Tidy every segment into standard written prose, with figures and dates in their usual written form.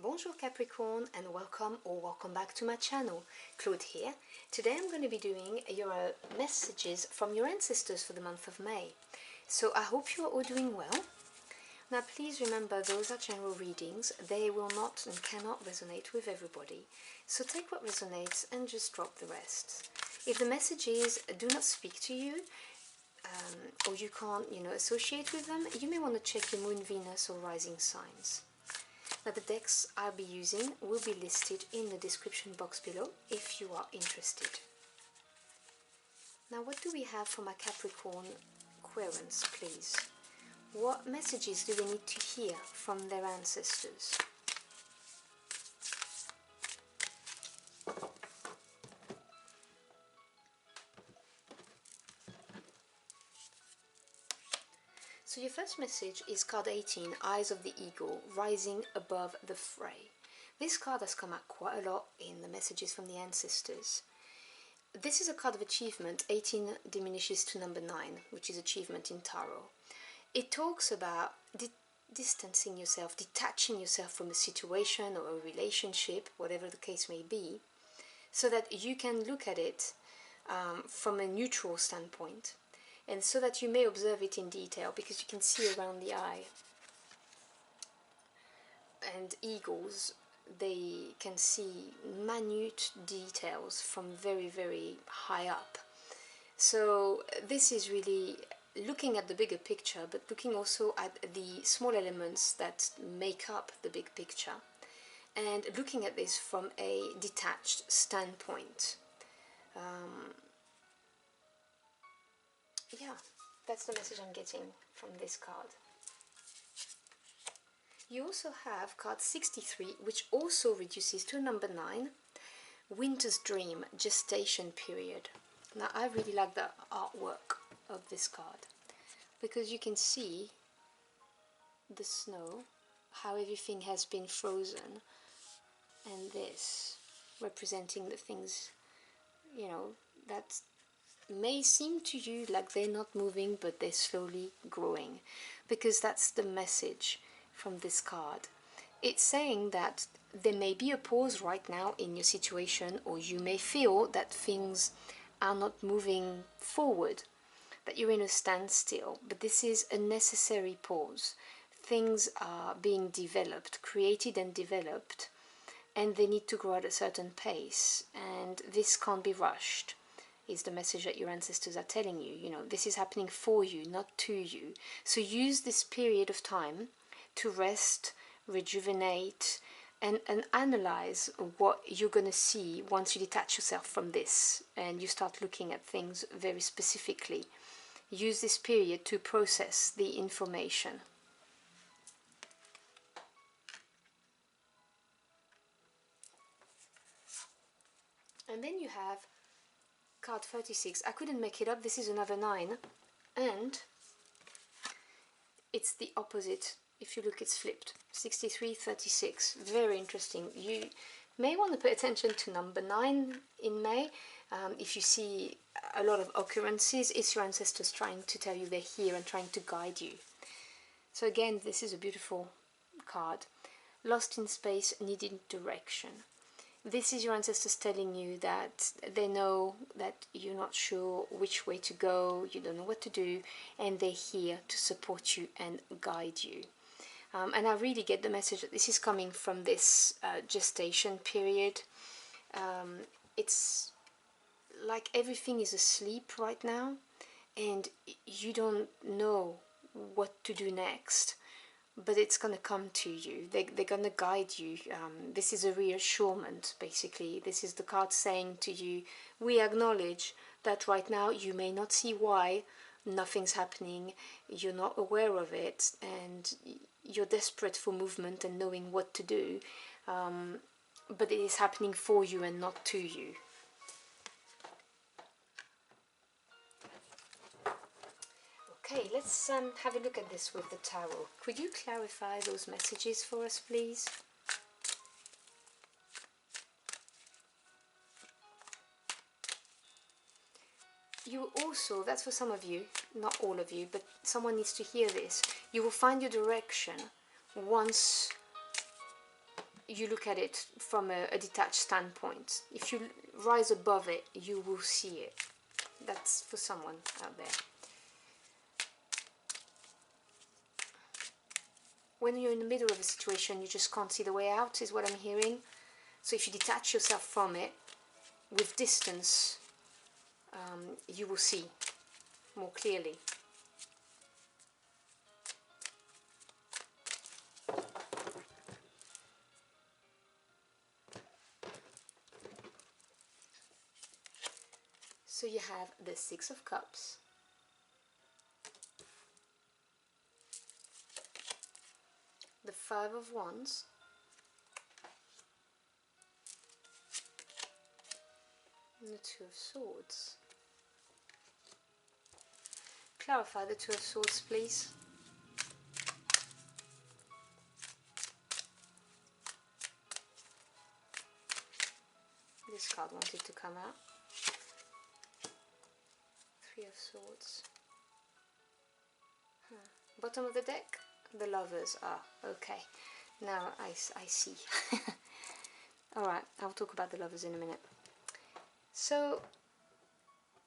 Bonjour Capricorn and welcome back to my channel. Claude here. Today I'm going to be doing your messages from your ancestors for the month of May. So I hope you are all doing well. Now please remember those are general readings. They will not and cannot resonate with everybody. So take what resonates and just drop the rest. If the messages do not speak to you, or you can't associate with them, you may want to check your moon, Venus or rising signs. Now the decks I'll be using will be listed in the description box below if you are interested. Now what do we have for my Capricorn querents, please? What messages do they need to hear from their ancestors? So your first message is card 18, Eyes of the Eagle, Rising Above the Fray. This card has come out quite a lot in the messages from the ancestors. This is a card of achievement. 18 diminishes to number 9, which is achievement in tarot. It talks about distancing yourself, detaching yourself from a situation or a relationship, whatever the case may be, so that you can look at it from a neutral standpoint. And so that you may observe it in detail, because you can see around the eye. And eagles, they can see minute details from very, very high up. So this is really looking at the bigger picture, but looking also at the small elements that make up the big picture. And looking at this from a detached standpoint. Yeah, that's the message I'm getting from this card. You also have card 63, which also reduces to number 9, Winter's Dream, Gestation Period. Now I really like the artwork of this card, because you can see the snow, how everything has been frozen, and this representing the things, that may seem to you like they're not moving, but they're slowly growing, because that's the message from this card. It's saying that there may be a pause right now in your situation, or you may feel that things are not moving forward, that you're in a standstill, but this is a necessary pause. Things are being developed, created and developed, and they need to grow at a certain pace, and this can't be rushed. Is the message that your ancestors are telling you. This is happening for you, not to you. So use this period of time to rest, rejuvenate, and analyze what you're going to see once you detach yourself from this and you start looking at things very specifically. Use this period to process the information. And then you have card 36. I couldn't make it up. This is another 9, and it's the opposite. If you look, it's flipped. 63, 36. Very interesting. You may want to pay attention to number 9 in May. If you see a lot of occurrences, it's your ancestors trying to tell you they're here and trying to guide you. So again, this is a beautiful card. Lost in space, needing direction. This is your ancestors telling you that they know that you're not sure which way to go, you don't know what to do, and they're here to support you and guide you. And I really get the message that this is coming from this gestation period. It's like everything is asleep right now, and you don't know what to do next. But it's going to come to you. They're going to guide you. This is a reassurance, basically. This is the card saying to you, we acknowledge that right now you may not see why nothing's happening, you're not aware of it, and you're desperate for movement and knowing what to do. But it is happening for you and not to you. Okay, let's have a look at this with the tarot. Could you clarify those messages for us, please? You also, that's for some of you, not all of you, but someone needs to hear this. You will find your direction once you look at it from a detached standpoint. If you rise above it, you will see it. That's for someone out there. When you're in the middle of a situation, you just can't see the way out, is what I'm hearing. So if you detach yourself from it, with distance, you will see more clearly. So you have the Six of Cups, the Five of Wands, and the Two of Swords. Clarify the Two of Swords, please. This card wanted to come out. Three of Swords. Bottom of the deck, the Lovers. Ah, okay. Now I see. Alright, I'll talk about the Lovers in a minute. So,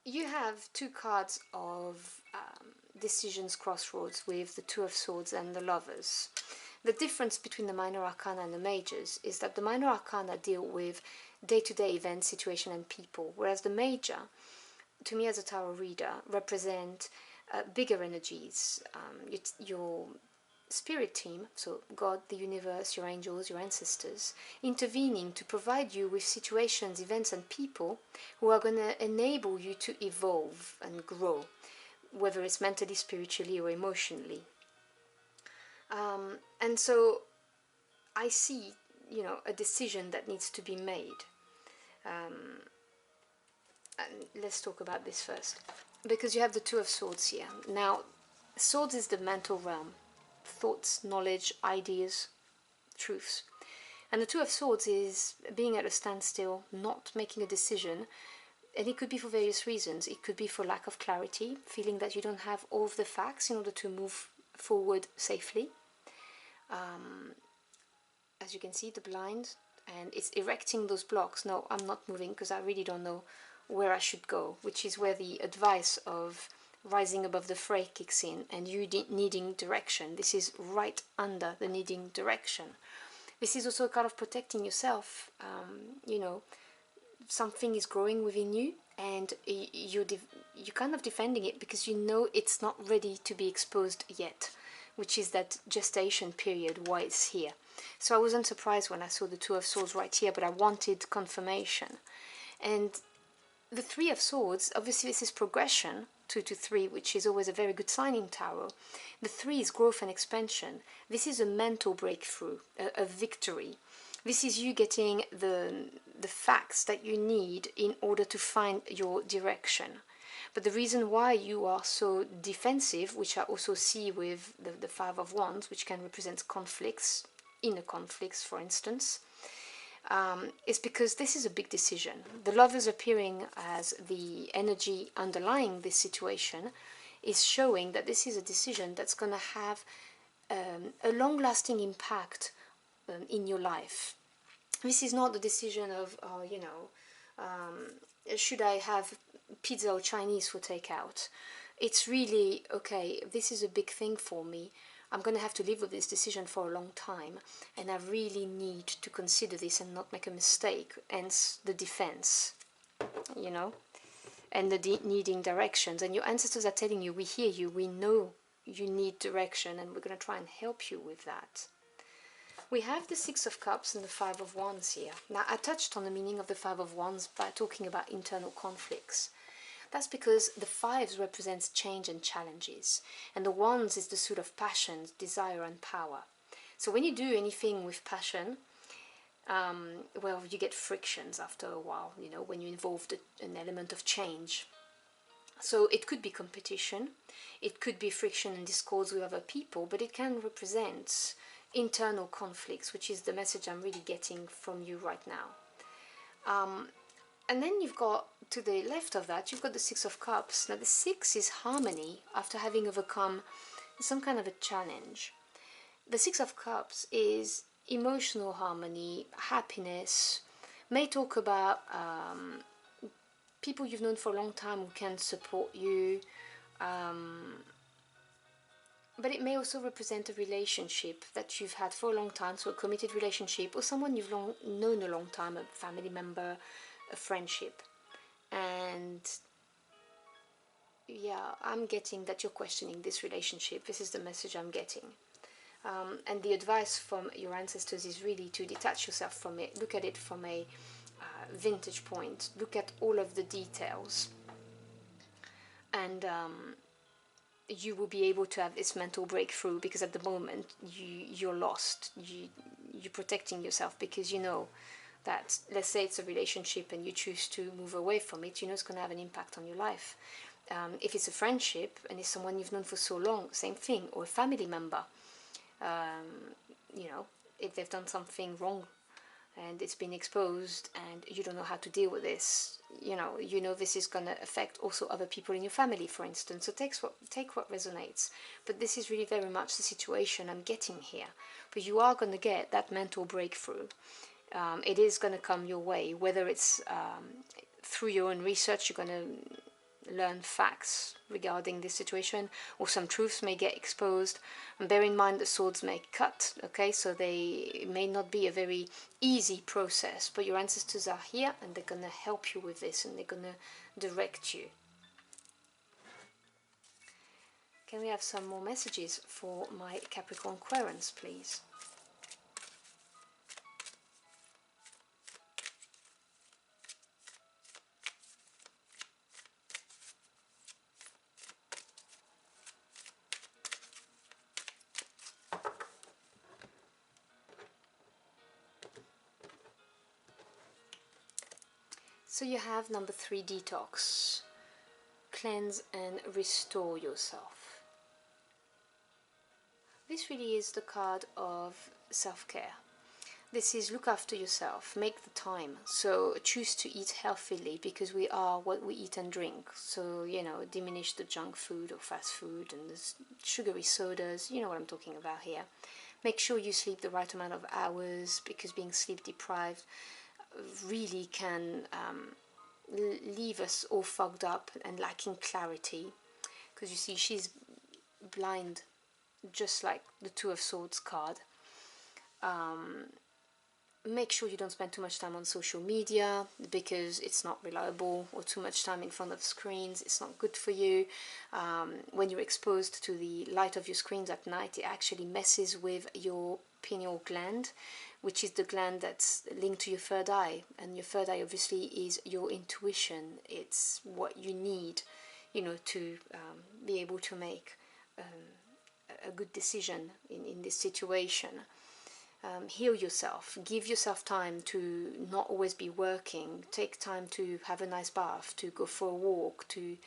you have two cards of decisions, crossroads, with the Two of Swords and the Lovers. The difference between the minor arcana and the majors is that the minor arcana deal with day-to-day events, situation and people, whereas the major, to me as a tarot reader, represent bigger energies, your spirit team, so God, the universe, your angels, your ancestors, intervening to provide you with situations, events and people who are going to enable you to evolve and grow, whether it's mentally, spiritually or emotionally. And so I see, you know, a decision that needs to be made. And let's talk about this first, because you have the Two of Swords here. Now, swords is the mental realm, thoughts, knowledge, ideas, truths. And the Two of Swords is being at a standstill, not making a decision, and it could be for various reasons. It could be for lack of clarity, feeling that you don't have all of the facts in order to move forward safely. As you can see, the blind, and it's erecting those blocks. No, I'm not moving because I really don't know where I should go, which is where the advice of rising above the fray kicks in, and you needing direction. This is right under the needing direction. This is also a kind of protecting yourself. You know, something is growing within you, and you're kind of defending it because you know it's not ready to be exposed yet, which is that gestation period, why it's here. So I wasn't surprised when I saw the Two of Swords right here, but I wanted confirmation. And the Three of Swords, obviously this is progression, 2 to 3, which is always a very good sign in tarot. The 3 is growth and expansion. This is a mental breakthrough, a victory. This is you getting the facts that you need in order to find your direction. But the reason why you are so defensive, which I also see with the Five of Wands, which can represent conflicts, inner conflicts for instance, is because this is a big decision. The Lovers appearing as the energy underlying this situation is showing that this is a decision that's going to have a long-lasting impact in your life. This is not the decision of, you know, should I have pizza or Chinese for takeout. It's really, okay, this is a big thing for me. I'm going to have to live with this decision for a long time, and I really need to consider this and not make a mistake, hence the defense, you know, and the needing directions. And your ancestors are telling you, we hear you, we know you need direction, and we're going to try and help you with that. We have the Six of Cups and the Five of Wands here. Now, I touched on the meaning of the Five of Wands by talking about internal conflicts. That's because the fives represents change and challenges, and the wands is the suit of passion, desire and power. So when you do anything with passion, well, you get frictions after a while, you know, when you involve an element of change. So it could be competition, it could be friction and discords with other people, but it can represent internal conflicts, which is the message I'm really getting from you right now. And then you've got, to the left of that, you've got the Six of Cups. Now the Six is harmony after having overcome some kind of a challenge. The Six of Cups is emotional harmony, happiness. May talk about people you've known for a long time who can support you, but it may also represent a relationship that you've had for a long time, so a committed relationship, or someone you've known a long time, a family member, a friendship. And yeah, I'm getting that you're questioning this relationship. This is the message I'm getting. And the advice from your ancestors is really to detach yourself from it, look at it from a vintage point, look at all of the details, and you will be able to have this mental breakthrough, because at the moment you're lost. You're protecting yourself because you know that, let's say it's a relationship and you choose to move away from it, you know it's going to have an impact on your life. If it's a friendship and it's someone you've known for so long, same thing, or a family member, you know, if they've done something wrong and it's been exposed and you don't know how to deal with this, you know this is going to affect also other people in your family, for instance. So take what resonates. But this is really very much the situation I'm getting here. But you are going to get that mental breakthrough. It is going to come your way, whether it's through your own research, you're going to learn facts regarding this situation, or some truths may get exposed. And bear in mind that swords may cut, okay, so they may not be a very easy process, but your ancestors are here and they're going to help you with this, and they're going to direct you. Can we have some more messages for my Capricorn Querens, please? So you have number 3, detox. Cleanse and restore yourself. This really is the card of self-care. This is look after yourself, make the time. So choose to eat healthily, because we are what we eat and drink. So, you know, diminish the junk food or fast food and the sugary sodas. You know what I'm talking about here. Make sure you sleep the right amount of hours, because being sleep deprived really can leave us all fogged up and lacking clarity. Because you see, she's blind, just like the Two of Swords card. Make sure you don't spend too much time on social media, because it's not reliable, or too much time in front of screens, it's not good for you. When you're exposed to the light of your screens at night, it actually messes with your pineal gland, which is the gland that's linked to your third eye. And your third eye obviously is your intuition. It's what you need, you know, to be able to make a good decision in this situation. Heal yourself, give yourself time to not always be working, take time to have a nice bath, to go for a walk, to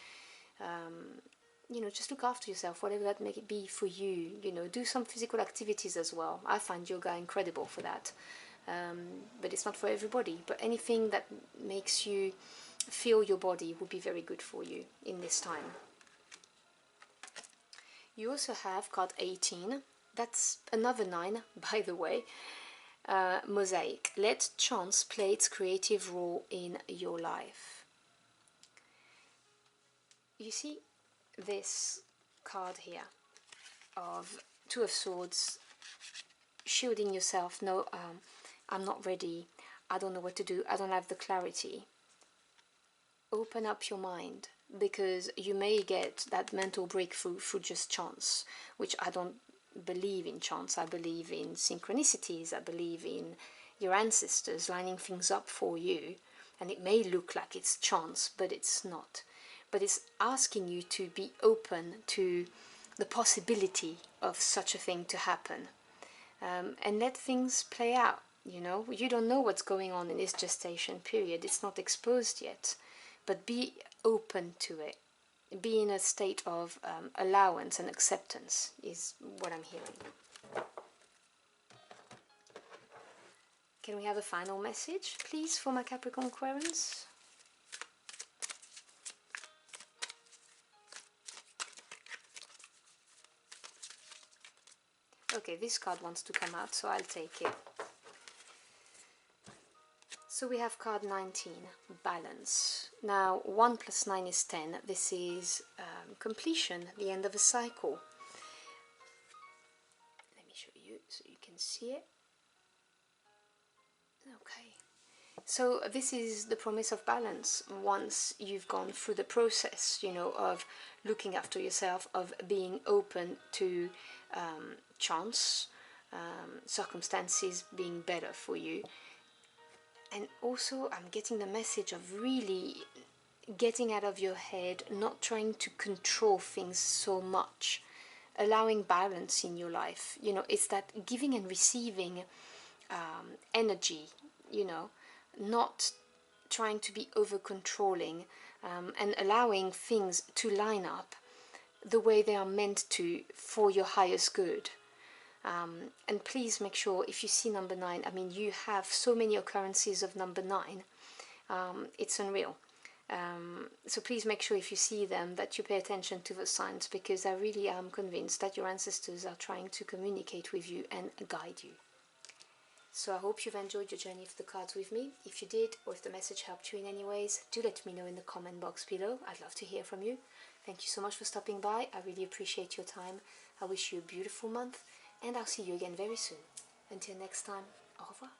you know, just look after yourself, whatever that may be for you. You know, do some physical activities as well. I find yoga incredible for that, but it's not for everybody. But anything that makes you feel your body would be very good for you in this time. You also have card 18. That's another 9, by the way. Mosaic. Let chance play its creative role in your life. You see this card here of Two of Swords, shielding yourself. No, I'm not ready. I don't know what to do. I don't have the clarity. Open up your mind, because you may get that mental breakthrough through just chance, which I don't believe in chance. I believe in synchronicities. I believe in your ancestors lining things up for you, and it may look like it's chance, but it's not. But it's asking you to be open to the possibility of such a thing to happen, and let things play out. You know, you don't know what's going on in this gestation period. It's not exposed yet, but be open to it. Be in a state of allowance and acceptance is what I'm hearing. Can we have a final message, please, for my Capricorn Querens? Okay, this card wants to come out, so I'll take it. So we have card 19, balance. Now 1 plus 9 is 10. This is completion, the end of a cycle. Let me show you so you can see it. Okay. So this is the promise of balance once you've gone through the process, you know, of looking after yourself, of being open to chance, circumstances being better for you. And also I'm getting the message of really getting out of your head, not trying to control things so much, allowing balance in your life. You know, it's that giving and receiving energy, you know, not trying to be over controlling, and allowing things to line up the way they are meant to for your highest good. And please make sure if you see number 9, I mean, you have so many occurrences of number 9, it's unreal. So please make sure if you see them that you pay attention to the signs, because I really am convinced that your ancestors are trying to communicate with you and guide you. So I hope you've enjoyed your journey of the cards with me. If you did, or if the message helped you in any ways, do let me know in the comment box below. I'd love to hear from you. Thank you so much for stopping by. I really appreciate your time. I wish you a beautiful month, and I'll see you again very soon. Until next time, au revoir.